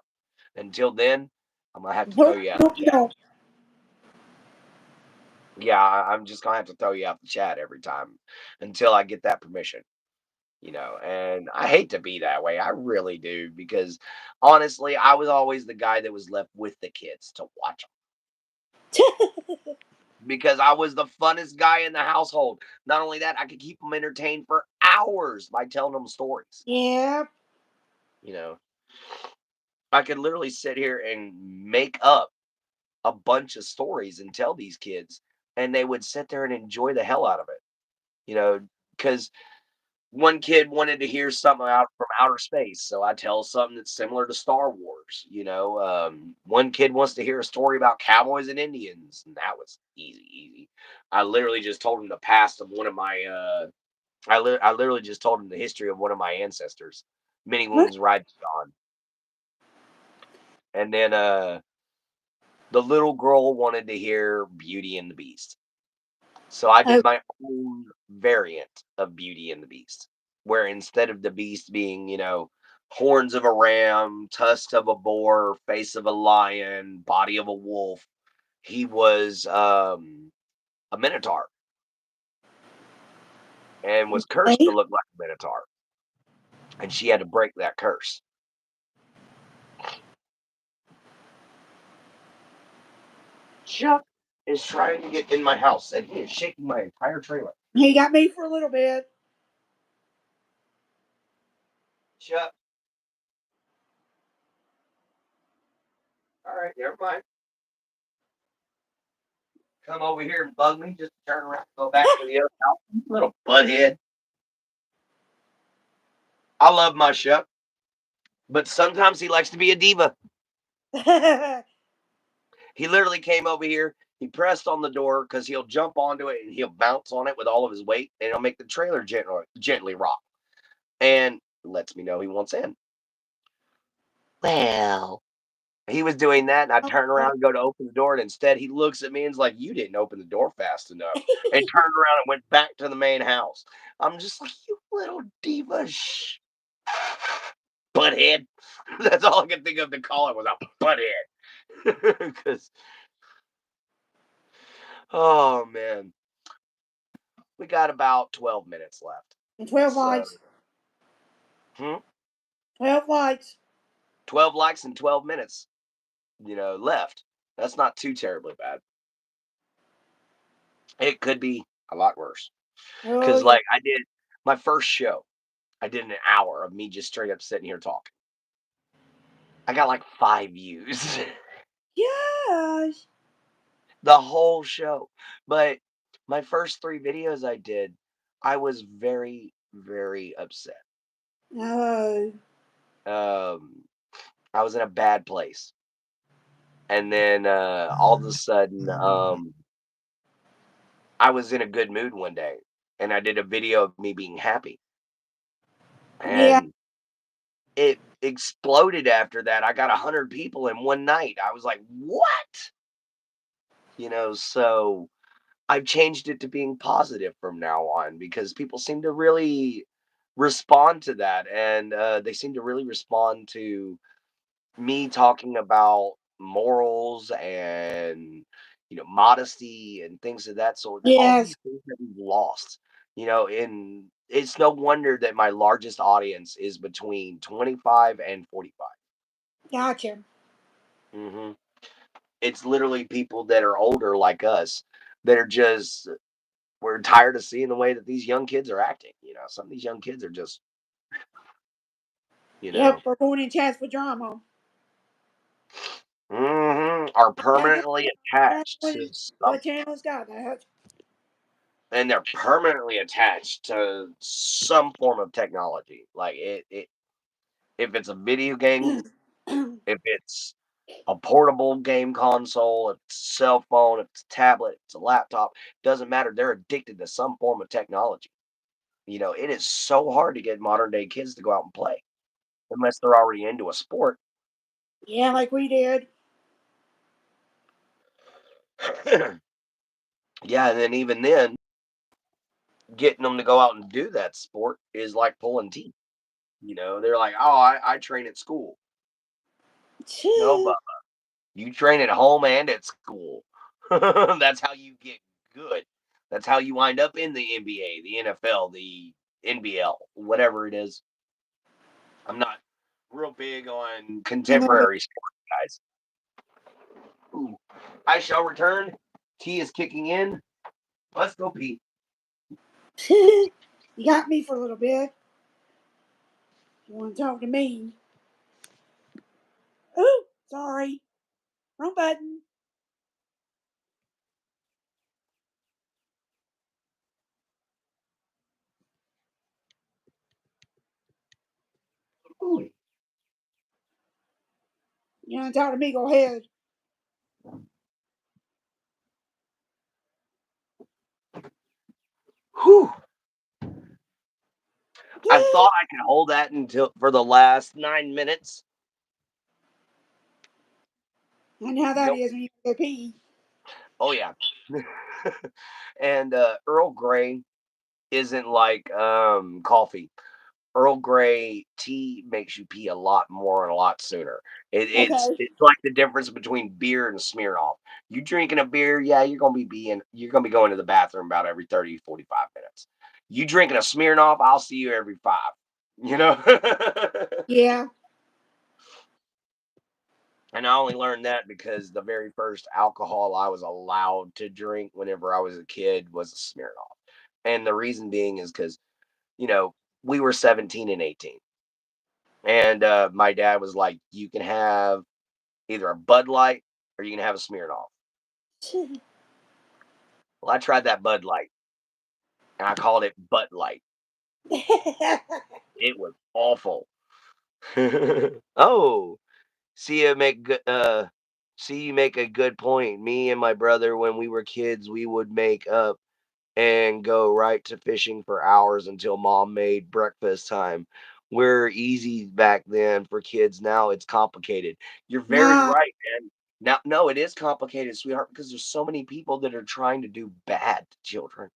Until then, I'm gonna have to throw Nope. you out Nope. the chat. Nope. Yeah, I'm just gonna have to throw you out the chat every time until I get that permission. And I hate to be that way. I really do because honestly, I was always the guy that was left with the kids to watch because I was the funnest guy in the household. Not only that, I could keep them entertained for hours by telling them stories. Yeah. You know, I could literally sit here and make up a bunch of stories and tell these kids, and they would sit there and enjoy the hell out of it. Because one kid wanted to hear something out from outer space, so I tell something that's similar to Star Wars. One kid wants to hear a story about cowboys and Indians, and that was easy, easy. I literally just told him the past of one of my. I literally just told him the history of one of my ancestors, many Huh? moons ride beyond, and then the little girl wanted to hear Beauty and the Beast. So I Oh, did my own variant of Beauty and the Beast, where instead of the beast being, horns of a ram, tusks of a boar, face of a lion, body of a wolf, he was a minotaur and was cursed to okay. look like a minotaur. And she had to break that curse. Chuck is trying to get in my house and he is shaking my entire trailer. He got me for a little bit. Chuck, all right, never mind. Come over here and bug me just to turn around and go back to the other house. You little butthead. I love my Chuck, but sometimes he likes to be a diva. He literally came over here. He pressed on the door because he'll jump onto it and he'll bounce on it with all of his weight, and it'll make the trailer gently rock. And lets me know he wants in. Well, he was doing that, and I turn around and go to open the door, and instead he looks at me and's like, "You didn't open the door fast enough," and turned around and went back to the main house. I'm just like, "You little diva, butthead." That's all I could think of to call it was a butthead. Because oh man, we got about 12 minutes left. And 12 So, likes. hmm, 12 likes. 12 likes and 12 minutes, left. That's not too terribly bad. It could be a lot worse. Oh, Because, yeah. like, I did my first show, I did an hour of me just straight up sitting here talking. I got like 5 views Yes. the whole show. But my first 3 videos I did, I was very, very upset. Oh, Um, I was in a bad place. And then all of a sudden, I was in a good mood one day and I did a video of me being happy. yeah. And it exploded after that. I got 100 people in one night. I was like, what? So I've changed it to being positive from now on because people seem to really respond to that. And they seem to really respond to me talking about morals and modesty and things of that sort, that all Yes. these things that we've lost, and it's no wonder that my largest audience is between 25 and 45. Gotcha. Hmm. It's literally people that are older like us that are just we're tired of seeing the way that these young kids are acting. Some of these young kids are just, you Yep, know, we're going in chats with drama. are That's permanently attached to what some, channel's got that. and they're permanently attached to some form of technology. Like if it's a video game, if it's a portable game console, if it's a cell phone, if it's a tablet, if it's a laptop, doesn't matter. They're addicted to some form of technology. It is so hard to get modern day kids to go out and play unless they're already into a sport. Yeah, like we did. Yeah, and then even then, getting them to go out and do that sport is like pulling teeth. They're like, oh, I train at school. No, but you train at home and at school. That's how you get good. That's how you wind up in the NBA, the NFL, the NBL, whatever it is. I'm not real big on contemporary sports, guys. Ooh. I shall return. Tea is kicking in. Let's go pee. you got me for a little bit. You want to talk to me? Ooh, sorry. Wrong button. Ooh. You want to talk to me? Go ahead. Whew. I thought I could hold that until for the last 9 minutes. I know how that Nope. is when you go pee. Oh yeah. And Earl Grey isn't like coffee. Earl Grey tea makes you pee a lot more and a lot sooner. It's Okay. it's like the difference between beer and Smirnoff. You drinking a beer, yeah, you're gonna be going to the bathroom about every 30, 45 minutes. You drinking a Smirnoff, I'll see you every five. You know? Yeah. And I only learned that because the very first alcohol I was allowed to drink whenever I was a kid was a Smirnoff. And the reason being is because, you know, we were 17 and 18. And my dad was like, you can have either a Bud Light or you can have a Smirnoff. Well, I tried that Bud Light and I called it Butt Light. It was awful. Oh, see you make good see you make a good point. Me and my brother when we were kids, we would make up and go right to fishing for hours until mom made breakfast time. We're easy back then for kids. Now it's complicated. You're very nah. right, man. Now, no, it is complicated, sweetheart, because there's so many people that are trying to do bad to children.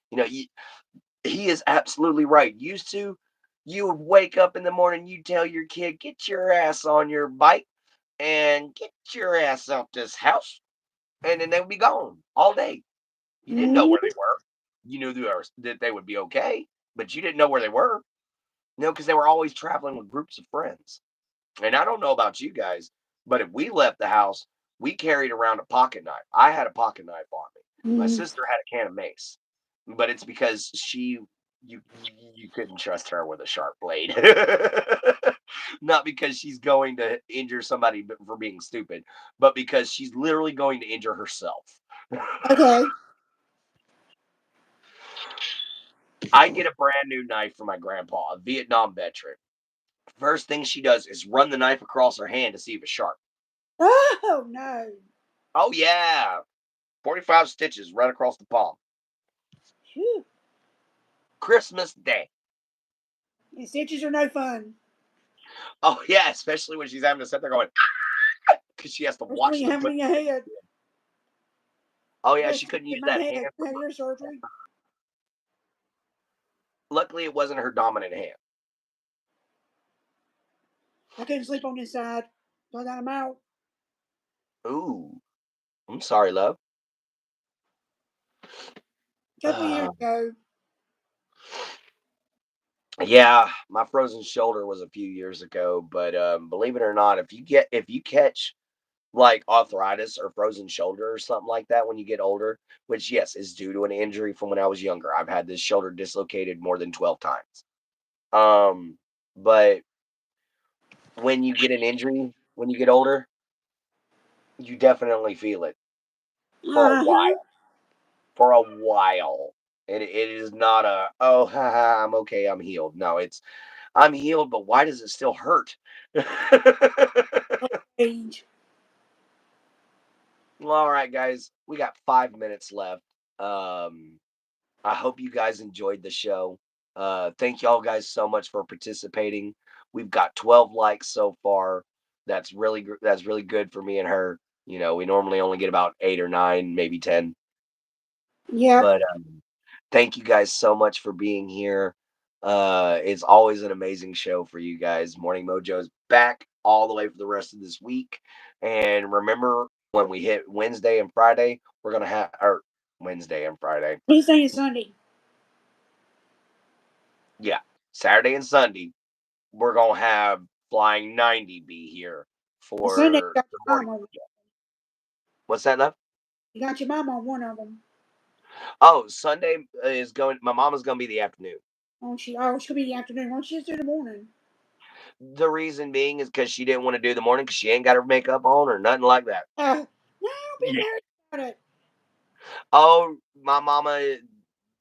You know, he is absolutely right. Used to, you would wake up in the morning, you tell your kid, get your ass on your bike and get your ass out this house, and then they would be gone all day. You didn't know where Mm, they were. You knew that they would be okay, but you didn't know where they were. Because they were always traveling with groups of friends. And I don't know about you guys, but if we left the house, we carried around a pocket knife. I had a pocket knife on me. My mm. sister had a can of mace, but it's because you couldn't trust her with a sharp blade. Not because she's going to injure somebody for being stupid, but because she's literally going to injure herself. Okay. I get a brand new knife for my grandpa, a Vietnam veteran. First thing she does is run the knife across her hand to see if it's sharp. Oh no. Oh, yeah. 45 stitches right across the palm. Phew. Christmas Day. And stitches are no fun. Oh, yeah. Especially when she's having to sit there going, because she has to Especially watch them put. having a head. Oh, I yeah. got She couldn't stitches use in my that head. hand. I had ear surgery. Luckily, it wasn't her dominant hand. I couldn't sleep on this side. So I got them out. Ooh. I'm sorry, love. A couple years ago. Yeah, my frozen shoulder was a few years ago, but believe it or not, if you catch like arthritis or frozen shoulder or something like that when you get older, which, yes, is due to an injury from when I was younger. I've had this shoulder dislocated more than 12 times. But when you get an injury, when you get older, you definitely feel it for a Uh-huh. while. For a while. It is not a, oh, haha, I'm okay, I'm healed. No, it's, I'm healed, but why does it still hurt? Age. Well, all right, guys, we got 5 minutes left. Um, I hope you guys enjoyed the show. Thank y'all guys so much for participating. We've got 12 likes so far. That's really good for me and her. You know, we normally only get about 8 or 9, maybe 10. Yep. But thank you guys so much for being here. It's always an amazing show for you guys. Morning Mojo's back all the way for the rest of this week. And remember, when we hit Wednesday and Friday, we're gonna have or Wednesday and Friday. Tuesday and Sunday. Yeah, Saturday and Sunday, we're gonna have Flying 90 be here And Sunday for you got the your morning. mom on. What's that left? You got your mom on one of them. Oh, Sunday is going. My mom is gonna be the afternoon. Oh, she'll be the afternoon. Why don't you just do the morning? The reason being is because she didn't want to do the morning because she ain't got her makeup on or nothing like that. No, be Yeah. nice about it. Oh, my mama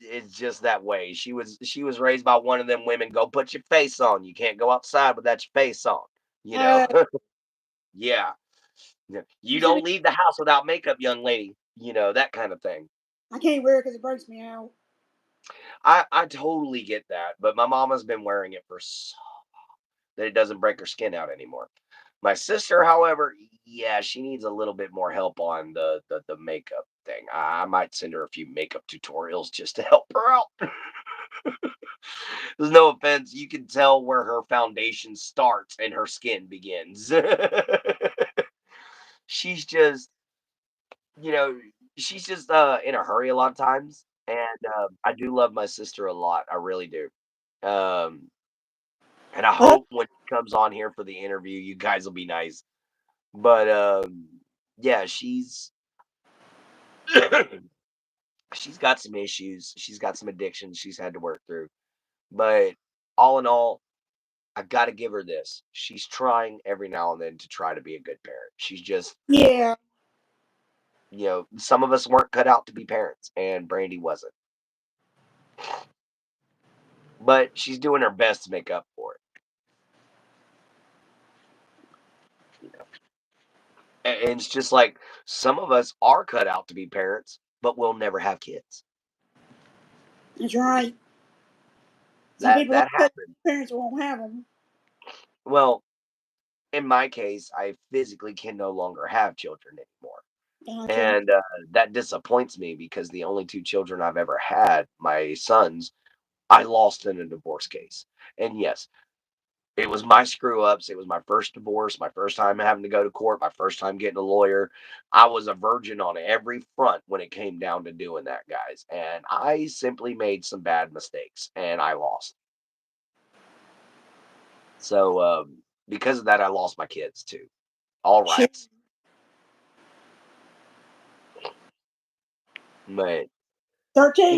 is just that way. She was raised by one of them women. Go put your face on. You can't go outside without your face on. You know. Uh, Yeah. Yeah. You you should be. don't leave the house without makeup, young lady. You know that kind of thing. I can't wear it because it breaks me out. I totally get that, but my mama's been wearing it for so that it doesn't break her skin out anymore. My sister, however, yeah, she needs a little bit more help on the makeup thing. I might send her a few makeup tutorials just to help her out. There's no offense, you can tell where her foundation starts and her skin begins. She's just, you know, she's just in a hurry a lot of times, and I do love my sister a lot. I really do. Um, and I Uh, hope when she comes on here for the interview, you guys will be nice. But yeah, she's got some issues. She's got some addictions she's had to work through. But all in all, I got to give her this. She's trying every now and then to try to be a good parent. She's just, yeah. some of us weren't cut out to be parents, and Brandy wasn't. But she's doing her best to make up for it. You know, and it's just like some of us are cut out to be parents, but we'll never have kids. That's right. Some That people are that good. happens. Parents won't have them. Well, in my case, I physically can no longer have children anymore. Gotcha. And that disappoints me because the only two children I've ever had, my sons, I lost in a divorce case. And yes, it was my screw ups. It was my first divorce, my first time having to go to court, my first time getting a lawyer. I was a virgin on every front when it came down to doing that, guys. And I simply made some bad mistakes and I lost. So, because of that, I lost my kids too. All Shit. rights. But, 13.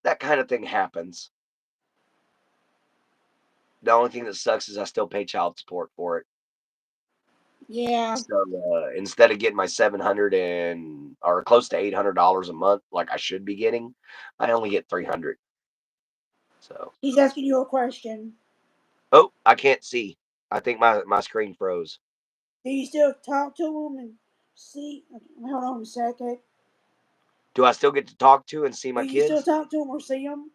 that kind of thing happens. The only thing that sucks is I still pay child support for it. Yeah. So, instead of getting my 700 and or close to $800 a month like I should be getting, I only get 300. So, He's asking you a question. oh, I can't see. I think my screen froze. Do you still talk to him and see? Hold on a second. Do I still get to talk to and see Do my you still kids? talk to him or see him?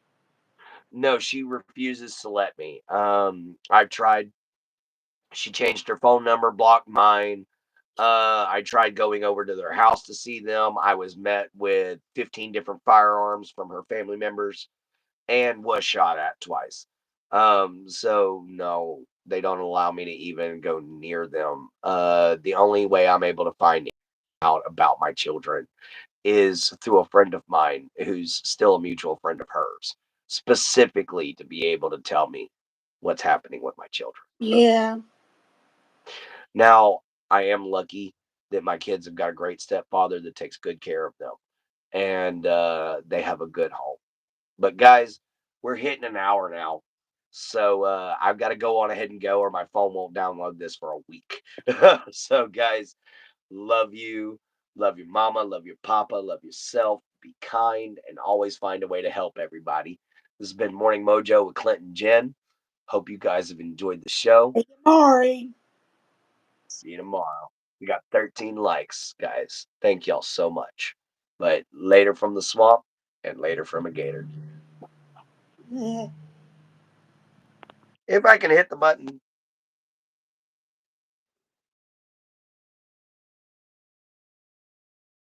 No, she refuses to let me. I've tried. She changed her phone number, blocked mine. I tried going over to their house to see them. I was met with 15 different firearms from her family members and was shot at twice. So no, they don't allow me to even go near them. The only way I'm able to find out about my children is through a friend of mine who's still a mutual friend of hers, specifically to be able to tell me what's happening with my children. Yeah. Now, I am lucky. that my kids have got a great stepfather that takes good care of them, and they have a good home. But guys, we're hitting an hour now. So I've got to go on ahead and go, or my phone won't download this for a week. So, guys, love you. Love your mama. Love your papa. Love yourself. Be kind and always find a way to help everybody. This has been Morning Mojo with Clint and Jen. Hope you guys have enjoyed the show. Hey, Mari. See you tomorrow. We got 13 likes, guys. Thank y'all so much. But later from the swamp and later from a gator. If I can hit the button.